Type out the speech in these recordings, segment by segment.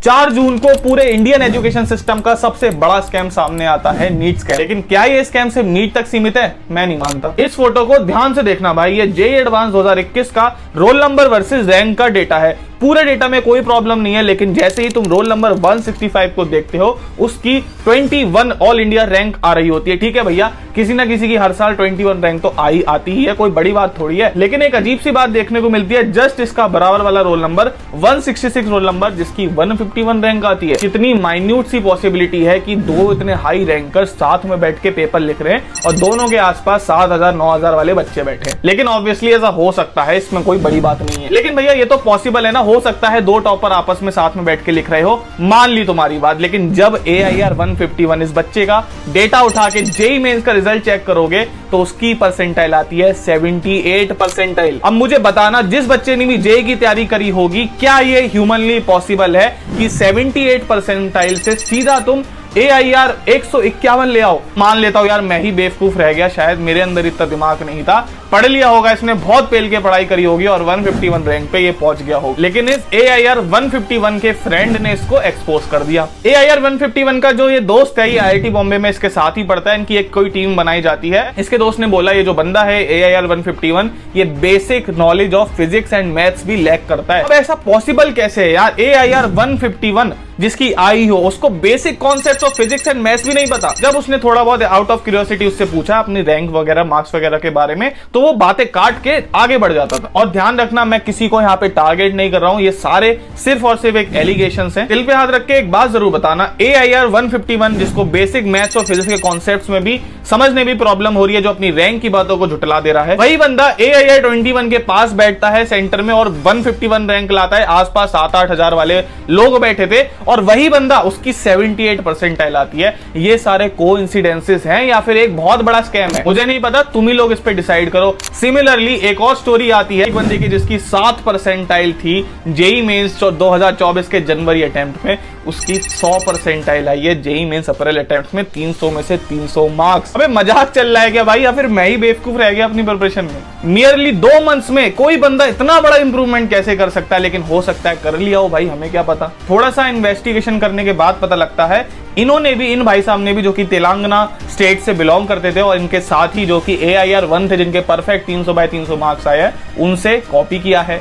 4 जून को पूरे Indian education system का सबसे बड़ा स्कैम सामने आता है, नीट स्कैम। लेकिन क्या ये स्कैम सिर्फ नीट तक सीमित है? मैं नहीं मानता। इस फोटो को ध्यान से देखना भाई, ये जेईई एडवांस 2021 का रोल नंबर वर्सेस रैंक का डेटा है। पूरे डेटा में कोई प्रॉब्लम नहीं है, लेकिन जैसे ही तुम रोल नंबर 165 को देखते हो, उसकी 21 ऑल इंडिया रैंक आ रही होती है। ठीक है भैया, किसी ना किसी की हर साल 21 रैंक तो आती ही है, कोई बड़ी बात थोड़ी है। लेकिन एक अजीब सी बात देखने को मिलती है, जस्ट इसका बराबर वाला रोल नंबर 166 रोल नंबर, जिसकी 151 रैंक आती है। कितनी माइन्यूट सी पॉसिबिलिटी है कि दो इतने हाई रैंकर साथ में बैठ के पेपर लिख रहे हैं और दोनों के आसपास 7000 9000 वाले बच्चे बैठे। लेकिन ऑब्वियसली ऐसा हो सकता है, इसमें कोई बड़ी बात नहीं है। लेकिन भैया ये तो पॉसिबल है ना, हो सकता है दो टॉपर आपस में साथ में बैठ के लिख रहे हो, मान ली तुम्हारी बात। लेकिन जब AIR 151 इस बच्चे का डेटा उठा के जेईई मेंस का रिजल्ट चेक करोगे तो उसकी परसेंटाइल आती है 78 परसेंटाइल। अब मुझे बताना, जिस बच्चे ने भी जेईई की तैयारी करी होगी, क्या ये ह्यूमनली पॉसिबल है कि 78 परसेंटाइल से सीधा तुम AIR 151 ले आओ? मान लेता हूं यार, मैं ही बेवकूफ रह गया, शायद मेरे अंदर इतना दिमाग नहीं था, पढ़ लिया होगा इसने, बहुत पेल के पढ़ाई करी होगी और 151 रैंक पे ये पहुंच गया होगा। लेकिन इस AIR 151 के फ्रेंड ने इसको एक्सपोज कर दिया। AIR 151 का जो ये दोस्त है, ये IIT बॉम्बे में इसके साथ ही पढ़ता है, इनकी एक कोई टीम बनाई जाती है। इसके दोस्त ने बोला ये जो बंदा है AIR 151, ये basic knowledge of physics and maths भी लैक करता है। अब ऐसा पॉसिबल कैसे है यार? AIR 151 जिसकी आई हो, उसको basic concepts of physics and maths भी नहीं पता। जब उसने थोड़ा बहुत आउट ऑफ क्यूरियोसिटी उससे पूछा अपनी रैंक वगैरह, मार्क्स वगैरह के बारे में, तो वो बातें काट के आगे बढ़ जाता था। और ध्यान रखना, मैं किसी को यहाँ पे टारगेट नहीं कर रहा हूँ, ये सारे सिर्फ और सिर्फ एक एलिगेशंस हैं। दिल पे हाथ रख के एक बात जरूर बताना, AIR 151 जिसको बेसिक मैथ्स और फिजिक्स के कॉन्सेप्ट्स में भी समझने में प्रॉब्लम हो रही है, जो अपनी रैंक की बातों को झुटला दे रहा है, वही बंदा AIR 21 के पास बैठता है सेंटर में और 151 रैंक लाता है। आसपास 7-8 हजार वाले लोग बैठे थे और वही बंदा उसकी 78 परसेंटाइल आती है। ये सारे कोइंसिडेंसेस हैं या फिर एक बहुत बड़ा स्कैम है, मुझे नहीं पता, तुम ही लोग इस पे डिसाइड करो। सिमिलरली एक और स्टोरी आती है एक बंदे की जिसकी 7 परसेंटाइल थी जेईई मेंस 2024 के जनवरी अटेम्प्ट में, उसकी 100 परसेंटाइल आई है जेईई मेंस अप्रैल अटेम्प्ट में, 300 में से 300 मार्क्स। अबे मजाक चल रहा है क्या भाई, या फिर मैं ही बेवकूफ रह गया अपनी प्रिपरेशन में? नियरली 2 मंथ्स में कोई बंदा इतना बड़ा इंप्रूवमेंट कैसे कर सकता है? लेकिन हो सकता है कर लिया हो भाई, हमें क्या पता। थोड़ा सा इन्वेस्टिगेशन करने के बाद पता लगता है इन्होंने भी, इन भाई साहब ने भी, जो कि तेलंगाना स्टेट से बिलोंग करते थे और इनके साथ ही जो कि AIR 1 थे, जिनके परफेक्ट 300 बाय 300 मार्क्स आए हैं, उनसे कॉपी किया है।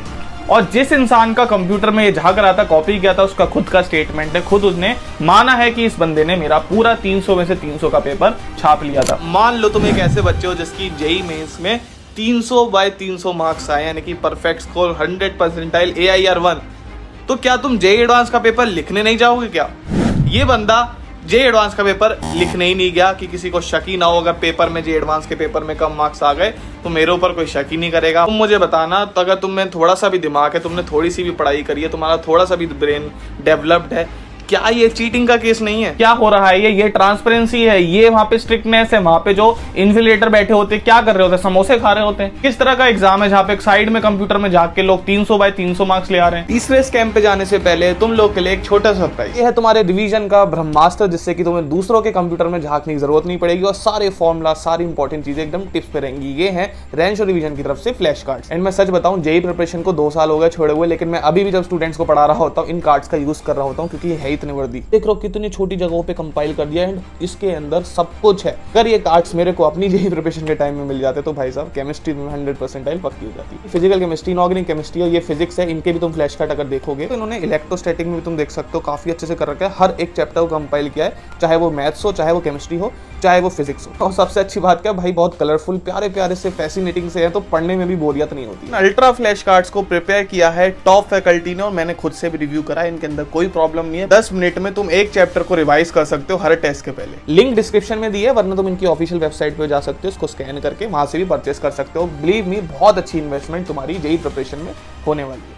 और जिस इंसान का कंप्यूटर में ये झांक रहा था, कॉपी किया था, उसका खुद का स्टेटमेंट है, खुद उसने माना है कि इस बंदे ने मेरा पूरा 300 में से 300 का पेपर छाप लिया था। मान लो तुम एक ऐसे बच्चे हो जिसकी जेईई मेंस में 300 बाय 300 मार्क्स आए, यानी कि परफेक्ट स्कोर 100 परसेंटाइल AIR 1, तो क्या तुम जेईई एडवांस का पेपर लिखने नहीं जाओगे क्या? ये बंदा जेईई एडवांस का पेपर लिखने ही नहीं गया कि किसी को शक ही ना हो, अगर पेपर में जेईई एडवांस के पेपर में कम मार्क्स आ गए तो मेरे ऊपर कोई शक ही नहीं करेगा। तुम मुझे बताना, तो अगर तुम में थोड़ा सा भी दिमाग है, तुमने थोड़ी सी भी पढ़ाई करी है, तुम्हारा थोड़ा सा भी ब्रेन डेवलप्ड है, क्या ये चीटिंग का केस नहीं है? क्या हो रहा है ये ट्रांसपेरेंसी है, ये वहां पे स्ट्रिक्टनेस है। वहां पे जो इन्फिलेटर बैठे होते क्या कर रहे होते? समोसे खा रहे होते हैं। किस तरह का एग्जाम है जहाँ पे साइड में कंप्यूटर में जाके के लोग 300 बाय 300 मार्क्स ले आ रहे हैं? तीसरे स्कैम पे जाने से पहले तुम लोग के लिए एक छोटा सा सरप्राइज, ये है तुम्हारे रिवीजन का ब्रह्मास्त्र, जिससे कि तुम्हें दूसरों के कंप्यूटर में झांकने की जरूरत नहीं पड़ेगी और सारे फॉर्मुला, सारी इंपॉर्टेंट चीजें एकदम टिप्स पे रहेंगी। ये है रेंच और रिवीजन की तरफ से फ्लैश कार्ड्स। एंड मैं सच बताऊं, जेईई प्रिपरेशन को 2 साल हो गए छोड़े हुए, लेकिन मैं अभी भी जब स्टूडेंट्स को पढ़ा रहा होता हूँ, इन कार्ड्स का यूज कर रहा होता हूँ, क्योंकि ये है इतनी वर्दी। देख लो कितनी छोटी जगहों पे कंपाइल कर दिया एंड इसके अंदर सब कुछ है। अगर ये कार्ड्स मेरे को अपनी जेईई प्रिपरेशन के टाइम में मिल जाते तो भाई साहब केमिस्ट्री में 100 परसेंटाइल पक्की हो जाती। फिजिकल केमिस्ट्री, इनऑर्गेनिक केमिस्ट्री और ये फिजिक्स है, इनके भी तुम फ्लैश कार्ड अगर देखोगे तो इन्होंने इलेक्ट्रोस्टैटिक में भी तुम देख सकते हो काफी अच्छे से कर रखा है। हर एक चैप्टर को कंपाइल किया है, चाहे वो मैथ्स हो, चाहे वो केमिस्ट्री हो, चाहे वो फिजिक्स हो। और सबसे अच्छी बात क्या भाई, बहुत कलरफुल, प्यारे प्यारे से, फैसिनेटिंग से है, तो पढ़ने में भी बोरियत नहीं होती। अल्ट्रा फ्लैश कार्ड्स को प्रिपेयर किया है टॉप फैकल्टी ने और मैंने खुद से भी रिव्यू करा है, इनके अंदर कोई प्रॉब्लम नहीं है। 10 मिनट में तुम एक चैप्टर को रिवाइज कर सकते हो हर टेस्ट के पहले। लिंक डिस्क्रिप्शन में दी है, वरना तुम इनकी ऑफिशियल वेबसाइट पे जा सकते हो, उसको स्कैन करके वहां से भी परचेस कर सकते हो। बिलीव मी, बहुत अच्छी इन्वेस्टमेंट तुम्हारी जेईई प्रिपरेशन में होने वाली है।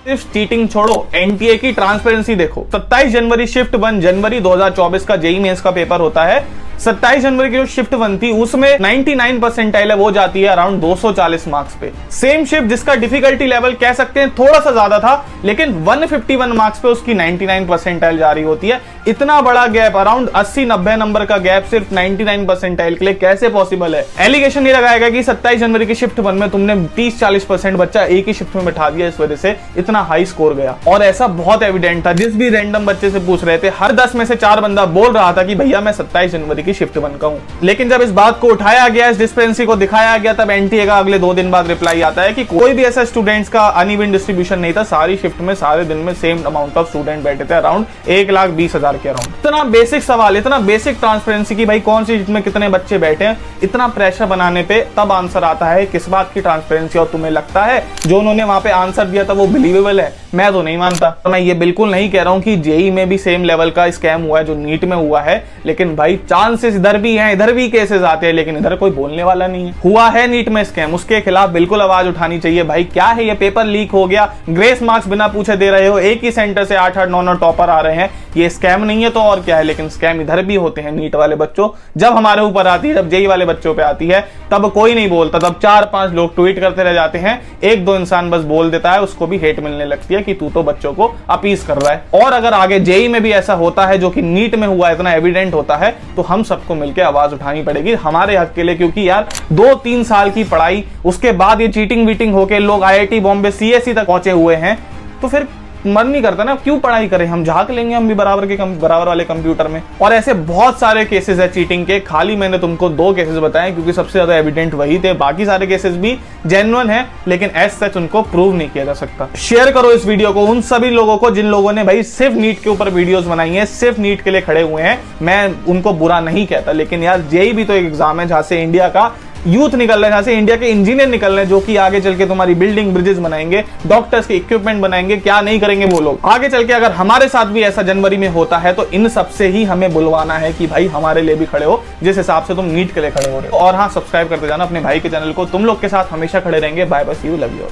सिर्फ चीटिंग छोड़ो, एनटीए की ट्रांसपेरेंसी देखो। 27 जनवरी शिफ्ट 1 जनवरी 2024 का जेईई मेंस का पेपर होता है। 27 जनवरी की जो शिफ्ट 1 थी उसमें 99 परसेंटाइल है वो जाती है अराउंड 240 मार्क्स पे। सेम शिफ्ट जिसका डिफिकल्टी लेवल कह सकते हैं थोड़ा सा ज्यादा था, लेकिन 151 मार्क्स पे उसकी 99 परसेंटाइल जा रही होती है। इतना बड़ा गैप, अराउंड 80-90 नंबर का गैप सिर्फ 99 परसेंटाइल के लिए कैसे पॉसिबल है? एलिगेशन ये लगाएगा कि 27 जनवरी की शिफ्ट 1 में तुमने 30-40% बच्चा एक ही शिफ्ट में बैठा दिया, इस वजह से इतना हाई स्कोर गया। और ऐसा बहुत एविडेंट था, जिस भी रैंडम बच्चे से पूछ रहे थे हर 10 में से 4 बंदा बोल रहा था कि भैया मैं 27 जनवरी की शिफ्ट 1 का हूं। लेकिन जब इस बात को उठाया गया, इस डिस्पेंसी को दिखाया गया, तब एनटीए का अगले 2 दिन बाद रिप्लाई आता है कि कोई भी ऐसा स्टूडेंट्स का अनइवन डिस्ट्रीब्यूशन नहीं था, सारी शिफ्ट में सारे दिन में सेम अमाउंट ऑफ स्टूडेंट बैठे थे, अराउंड 1,20,000 के अराउंड। इतना बेसिक सवाल, इतना बेसिक ट्रांसपेरेंसी की भाई कौन सी शिफ्ट में कितने बच्चे बैठे हैं, इतना प्रेशर बनाने पे तब आंसर आता है किस बात की ट्रांसपेरेंसी। और तुम्हें लगता है जो उन्होंने वहां पे आंसर दिया था वो बिलीवेबल है? मैं तो नहीं मानता। मैं ये बिल्कुल नहीं कह रहा हूं कि जेई में भी सेम लेवल का स्कैम हुआ है जो नीट में हुआ है, लेकिन भाई चांसेस इधर भी हैं, इधर भी केसेस आते हैं, लेकिन इधर कोई बोलने वाला नहीं है। हुआ है नीट में स्कैम, उसके खिलाफ बिल्कुल आवाज उठानी चाहिए। भाई क्या है ये, पेपर लीक हो गया, ग्रेस मार्क्स बिना पूछे दे रहे हो, एक ही सेंटर से 8-8, 9-9 टॉपर आ रहे हैं, ये स्कैम नहीं है तो और क्या है? लेकिन स्कैम इधर भी होते हैं नीट वाले बच्चों। जब हमारे ऊपर आती है, जब जेई वाले बच्चों पे आती है, तब कोई नहीं बोलता, तब 4-5 लोग ट्वीट करते रह जाते हैं, 1-2 इंसान बस बोल देता है, उसको भी हेट मिलने लगती है कि तू तो बच्चों को अपीस कर रहा है। और अगर आगे जेई में भी ऐसा होता है जो कि नीट में हुआ, इतना एविडेंट होता है, तो हम सबको मिलकर आवाज उठानी पड़ेगी हमारे हक के लिए। क्योंकि यार 2-3 साल की पढ़ाई, उसके बाद ये चीटिंग वीटिंग होके लोग आईआईटी बॉम्बे सीएसई तक पहुंचे हुए हैं, तो फिर मन नहीं करता ना, क्यों पढ़ाई करें? हम झांक लेंगे हम भी बराबर वाले कंप्यूटर में। और ऐसे बहुत सारे केसेस है चीटिंग के, खाली मैंने तुमको 2 केसेस बताए क्योंकि सबसे ज्यादा एविडेंट वही थे। बाकी सारे केसेस भी जेन्युइन है, लेकिन एज सच उनको प्रूव नहीं किया जा सकता। शेयर करो इस वीडियो को उन सभी लोगों को जिन लोगों ने भाई सिर्फ नीट के ऊपर वीडियोस बनाई है, सिर्फ नीट के लिए खड़े हुए हैं। मैं उनको बुरा नहीं कहता, लेकिन यार जेई भी तो एक एग्जाम है जहां से इंडिया का यूथ निकल रहे हैं, जहां से इंडिया के इंजीनियर निकल रहे हैं, जो कि आगे चल के तुम्हारी बिल्डिंग ब्रिजेस बनाएंगे, डॉक्टर्स के इक्विपमेंट बनाएंगे। क्या नहीं करेंगे वो लोग आगे चल के? अगर हमारे साथ भी ऐसा जनवरी में होता है तो इन सबसे ही हमें बुलवाना है कि भाई हमारे लिए भी खड़े हो, जिस हिसाब से तुम नीट के लिए खड़े हो रहे हो। और हाँ, सब्सक्राइब करते जाना अपने भाई के चैनल को। तुम लोग के साथ हमेशा खड़े रहेंगे। Bye bye, see you, love you.